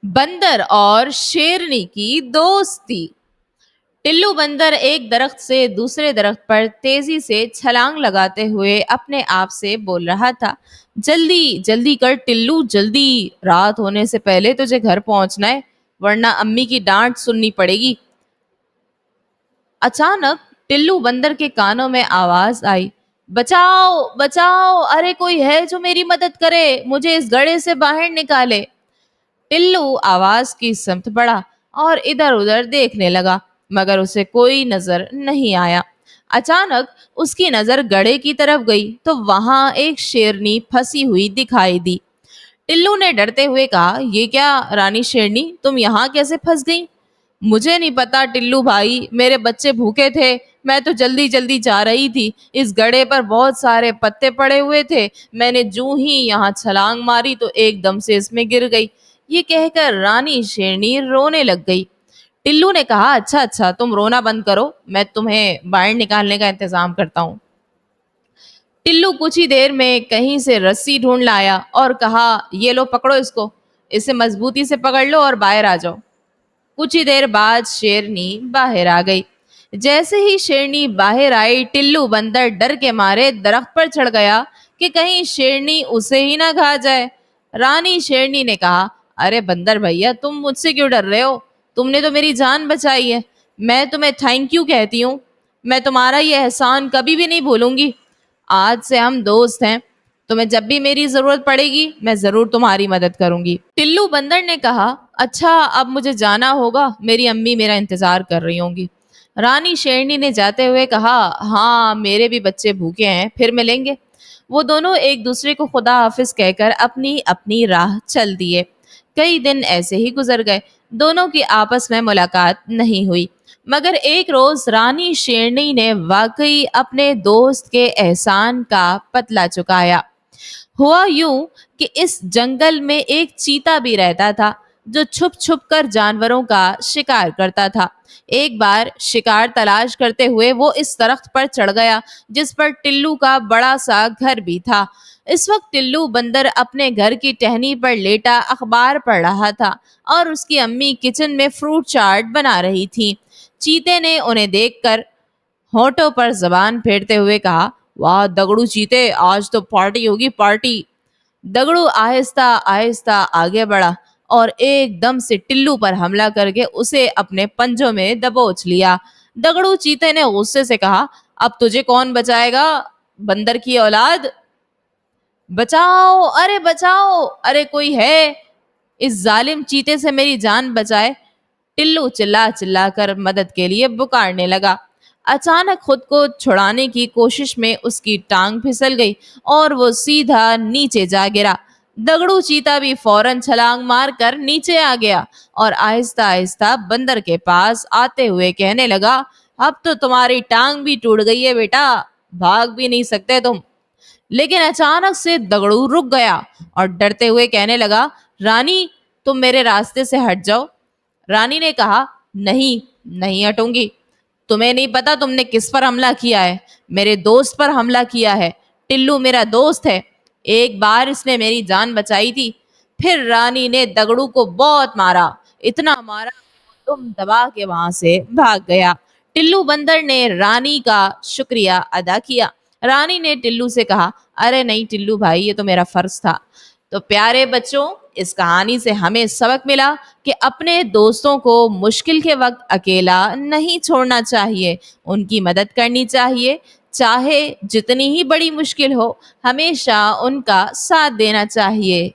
बंदर और शेरनी की दोस्ती। टिल्लू बंदर एक दरख्त से दूसरे दरख्त पर तेजी से छलांग लगाते हुए अपने आप से बोल रहा था, जल्दी जल्दी कर टिल्लू, जल्दी, रात होने से पहले तुझे घर पहुंचना है, वरना अम्मी की डांट सुननी पड़ेगी। अचानक टिल्लू बंदर के कानों में आवाज आई, बचाओ बचाओ, अरे कोई है जो मेरी मदद करे, मुझे इस गड्ढे से बाहर निकाले। टिल्लू आवाज की समत बढ़ा और इधर उधर देखने लगा, मगर उसे कोई नजर नहीं आया। अचानक उसकी नजर गड्ढे की तरफ गई तो वहां एक शेरनी फंसी हुई दिखाई दी। टिल्लू ने डरते हुए कहा, ये क्या रानी शेरनी, तुम यहाँ कैसे फंस गई? मुझे नहीं पता टिल्लू भाई, मेरे बच्चे भूखे थे, मैं तो जल्दी जल्दी जा रही थी, इस गड्ढे पर बहुत सारे पत्ते पड़े हुए थे, मैंने जूं ही यहाँ छलांग मारी तो एकदम से इसमें गिर गई। ये कहकर रानी शेरनी रोने लग गई। टिल्लू ने कहा, अच्छा अच्छा, तुम रोना बंद करो, मैं तुम्हें बाहर निकालने का इंतजाम करता हूँ। टिल्लू कुछ ही देर में कहीं से रस्सी ढूंढ लाया और कहा, ये लो पकड़ो इसको, इसे मजबूती से पकड़ लो और बाहर आ जाओ। कुछ ही देर बाद शेरनी बाहर आ गई। जैसे ही शेरनी बाहर आई, टिल्लू बंदर डर के मारे दरख्त पर चढ़ गया कि कहीं शेरनी उसे ही ना खा जाए। रानी शेरनी ने कहा, अरे बंदर भैया, तुम मुझसे क्यों डर रहे हो? तुमने तो मेरी जान बचाई है, मैं तुम्हें थैंक यू कहती हूँ, मैं तुम्हारा ये एहसान कभी भी नहीं भूलूंगी। आज से हम दोस्त हैं, तुम्हें जब भी मेरी जरूरत पड़ेगी मैं जरूर तुम्हारी मदद करूंगी। टिल्लू बंदर ने कहा, अच्छा अब मुझे जाना होगा, मेरी अम्मी मेरा इंतजार कर रही होंगी। रानी शेरनी ने जाते हुए कहा, हाँ मेरे भी बच्चे भूखे हैं, फिर मिलेंगे। वो दोनों एक दूसरे को खुदा हाफिज कहकर अपनी अपनी राह चल दिए। कई दिन ऐसे ही गुजर गए, दोनों की आपस में मुलाकात नहीं हुई। मगर एक रोज रानी शेरनी ने वाकई अपने दोस्त के एहसान का पतला चुकाया। हुआ यूं कि इस जंगल में एक चीता भी रहता था जो छुप छुप कर जानवरों का शिकार करता था। एक बार शिकार तलाश करते हुए वो इस दरख्त पर चढ़ गया जिस पर टिल्लू का बड़ा सा घर भी था। इस वक्त टिल्लू बंदर अपने घर की टहनी पर लेटा अखबार पढ़ रहा था और उसकी अम्मी किचन में फ्रूट चाट बना रही थी। चीते ने उन्हें देखकर होठों पर जबान फेरते हुए कहा, वाह दगड़ू चीते, आज तो पार्टी होगी पार्टी। दगड़ू आहिस्ता आहिस्ता आगे बढ़ा और एकदम से टिल्लू पर हमला करके उसे अपने पंजों में दबोच लिया। दगड़ू चीते ने गुस्से से कहा, अब तुझे कौन बचाएगा, बंदर की औलाद, बचाओ, अरे बचाओ, अरे कोई है, इस जालिम चीते से मेरी जान बचाए। टिल्लू चिल्ला चिल्ला कर मदद के लिए पुकारने लगा। अचानक खुद को छुड़ाने की कोशिश में उसकी टांग फिसल गई और वो सीधा नीचे जा गिरा। दगड़ू चीता भी फौरन छलांग मार कर नीचे आ गया और आहिस्ता आहिस्ता बंदर के पास आते हुए कहने लगा, अब तो तुम्हारी टांग भी टूट गई है बेटा, भाग भी नहीं सकते तुम। लेकिन अचानक से दगड़ू रुक गया और डरते हुए कहने लगा, रानी तुम मेरे रास्ते से हट जाओ। रानी ने कहा, नहीं, नहीं हटूंगी, तुम्हें नहीं पता तुमने किस पर हमला किया है, मेरे दोस्त पर हमला किया है। टिल्लू मेरा दोस्त है, एक बार इसने मेरी जान बचाई थी। फिर रानी ने दगड़ू को बहुत मारा, इतना मारा कि वो दुम दबा के वहां से भाग गया। टिल्लू बंदर ने रानी का शुक्रिया अदा किया। रानी ने टिल्लू से कहा, अरे नहीं टिल्लू भाई, ये तो मेरा फर्ज था। तो प्यारे बच्चों, इस कहानी से हमें सबक मिला कि अपने दोस्तों को मुश्किल के वक्त अकेला नहीं छोड़ना चाहिए, उनकी मदद करनी चाहिए, चाहे जितनी ही बड़ी मुश्किल हो, हमेशा उनका साथ देना चाहिए।